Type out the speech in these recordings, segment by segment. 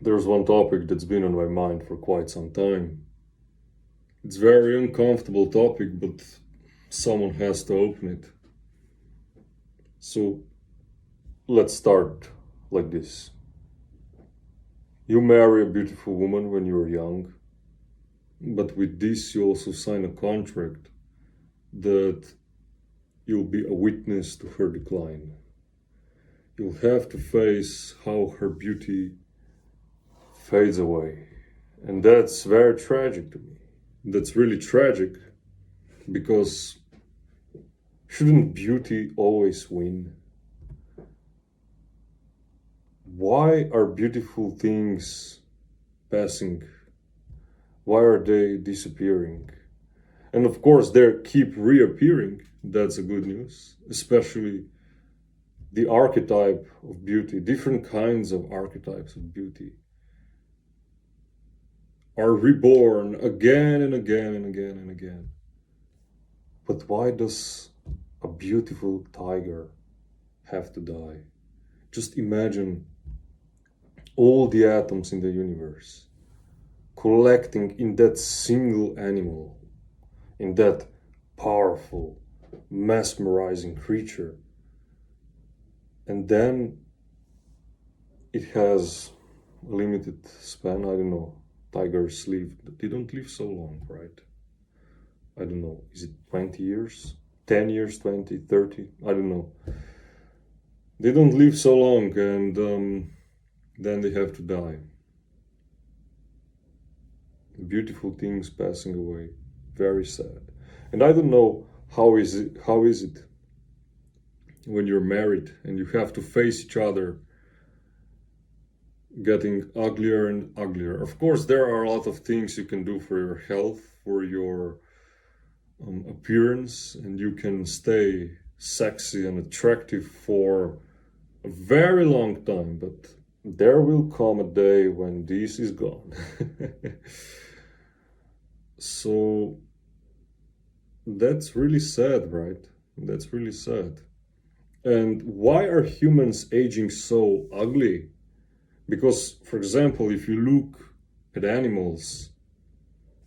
There's one topic that's been on my mind for quite some time. It's a very uncomfortable topic, but someone has to open it. So let's start like this. You marry a beautiful woman when you're young, but with this you also sign a contract that you'll be a witness to her decline. You'll have to face how her beauty fades away. And that's very tragic to me. That's really tragic because shouldn't beauty always win? Why are beautiful things passing? Why are they disappearing? And of course, they keep reappearing. That's a good news, especially the archetype of beauty, different kinds of archetypes of beauty are reborn again and again and again and again. But why does a beautiful tiger have to die? Just imagine all the atoms in the universe collecting in that single animal, in that powerful, mesmerizing creature. And then it has a limited span. I don't know. Tigers live, they don't live so long, right? I don't know. Is it 20 years? 10 years, 20, 30? I don't know. They don't live so long, and then they have to die. Beautiful things passing away. Very sad. And I don't know how is it when you're married and you have to face each other getting uglier and uglier. Of course, there are a lot of things you can do for your health, for your appearance, and you can stay sexy and attractive for a very long time, but there will come a day when this is gone. So that's really sad, right? That's really sad. And why are humans aging so ugly? Because, for example, if you look at animals,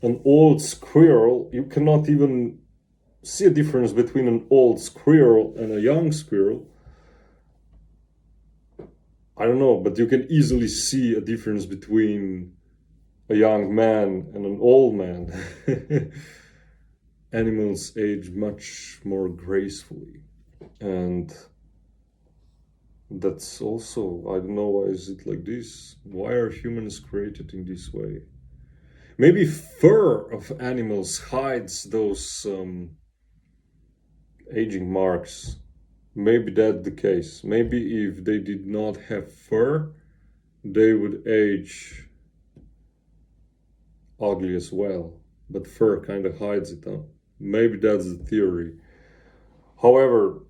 an old squirrel, you cannot even see a difference between an old squirrel and a young squirrel. I don't know, but you can easily see a difference between a young man and an old man. Animals age much more gracefully. And that's also, I don't know, why is it like this? Why are humans created in this way? Maybe fur of animals hides those aging marks. Maybe that's the case. Maybe if they did not have fur, they would age ugly as well. But fur kind of hides it, huh? Maybe that's the theory. However,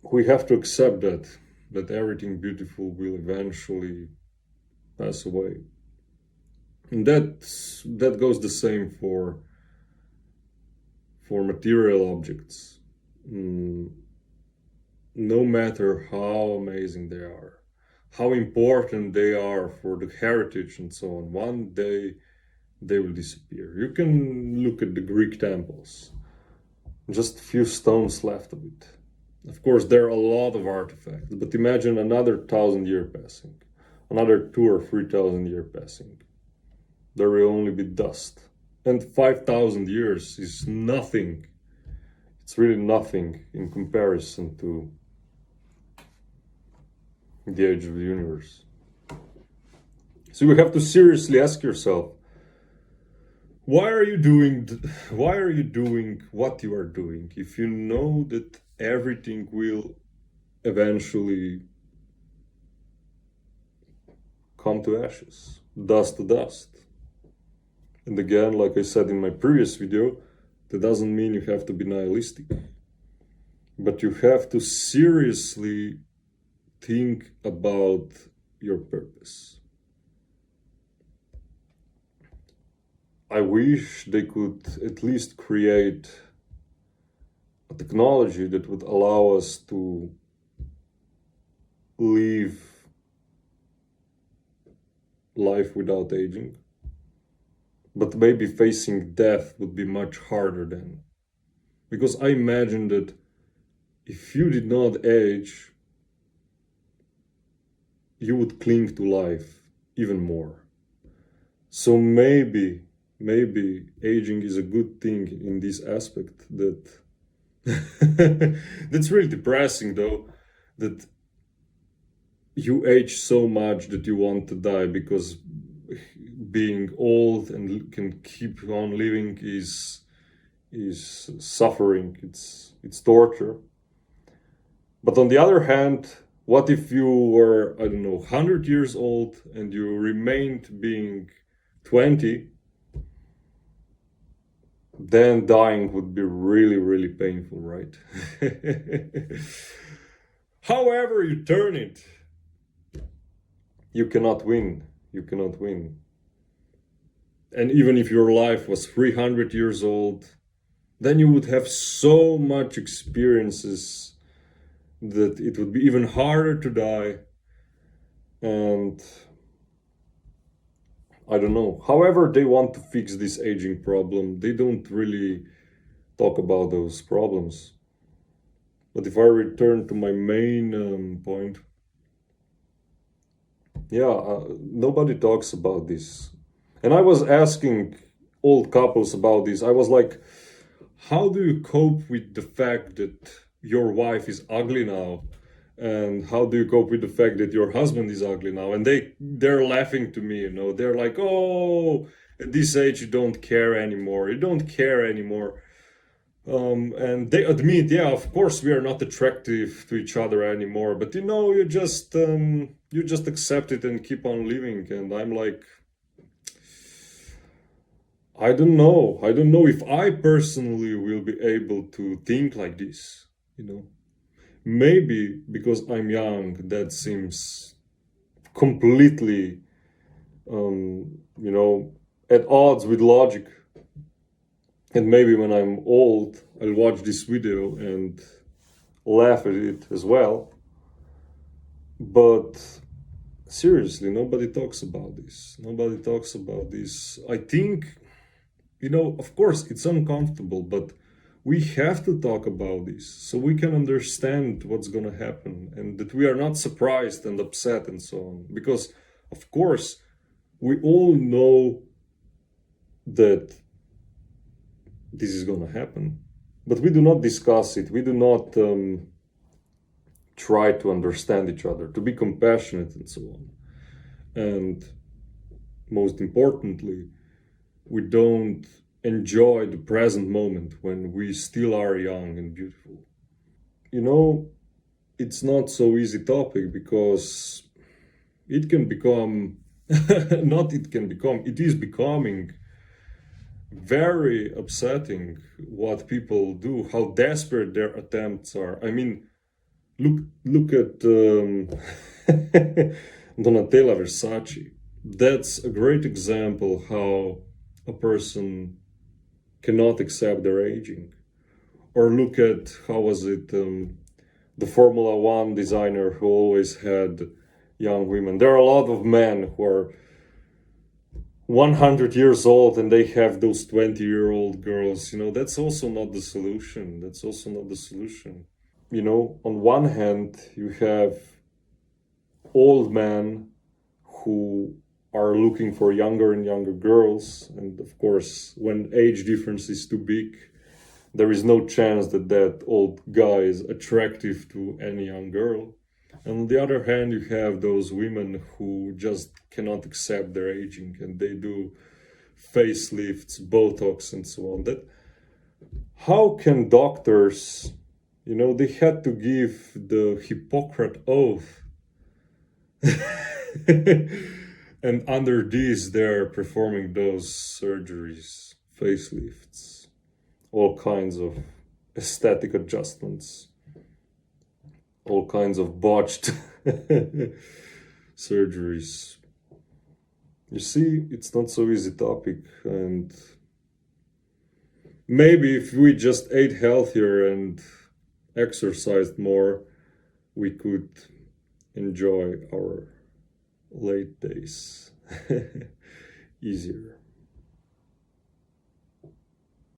we have to accept that everything beautiful will eventually pass away. And that goes the same for material objects. No matter how amazing they are, how important they are for the heritage and so on, one day they will disappear. You can look at the Greek temples, just a few stones left of it. Of course, there are a lot of artifacts, but imagine another 1,000 year passing, another 2 or 3,000 year passing. There will only be dust. And 5,000 years is nothing. It's really nothing in comparison to the age of the universe. So you have to seriously ask yourself, why are you doing what you are doing if you know that everything will eventually come to ashes, dust to dust? And again, like I said in my previous video, that doesn't mean you have to be nihilistic, but you have to seriously think about your purpose. I wish they could at least create a technology that would allow us to live life without aging. But maybe facing death would be much harder then. Because I imagine that if you did not age, you would cling to life even more. So maybe aging is a good thing in this aspect. That that's really depressing though, that you age so much that you want to die, because being old and can keep on living is suffering, it's torture. But on the other hand, what if you were, I don't know, 100 years old and you remained being 20? Then dying would be really, really painful, right? However you turn it, you cannot win. You cannot win. And even if your life was 300 years old, then you would have so much experiences that it would be even harder to die. And I don't know. However, they want to fix this aging problem. They don't really talk about those problems. But if I return to my main point, yeah, nobody talks about this. And I was asking old couples about this. I was like, how do you cope with the fact that your wife is ugly now? And how do you cope with the fact that your husband is ugly now? And they're laughing to me, you know. They're like, oh, at this age you don't care anymore. You don't care anymore. And they admit, yeah, of course we are not attractive to each other anymore, but you just accept it and keep on living. And I'm like, I don't know. I don't know if I personally will be able to think like this, you know. Maybe because I'm young, that seems completely, you know, at odds with logic. And maybe when I'm old, I'll watch this video and laugh at it as well. But seriously, nobody talks about this. Nobody talks about this. I think, you know, of course, it's uncomfortable, but we have to talk about this so we can understand what's going to happen and that we are not surprised and upset and so on. Because, of course, we all know that this is going to happen, but we do not discuss it. We do not try to understand each other, to be compassionate and so on. And most importantly, we don't enjoy the present moment when we still are young and beautiful. You know, it's not so easy topic because it can become not it can become, it is becoming very upsetting what people do, how desperate their attempts are. I mean, look at Donatella Versace. That's a great example how a person cannot accept their aging. Or look at, how was it, the Formula One designer who always had young women. There are a lot of men who are 100 years old and they have those 20-year-old girls. You know, that's also not the solution. That's also not the solution. You know, on one hand, you have old men who are looking for younger and younger girls. And of course, when age difference is too big, there is no chance that that old guy is attractive to any young girl. And on the other hand, you have those women who just cannot accept their aging and they do facelifts, Botox, and so on. That, how can doctors, you know, they had to give the Hippocratic oath. And under this, they're performing those surgeries, facelifts, all kinds of aesthetic adjustments, all kinds of botched surgeries. You see, it's not so easy topic, and maybe if we just ate healthier and exercised more, we could enjoy our late days. Easier.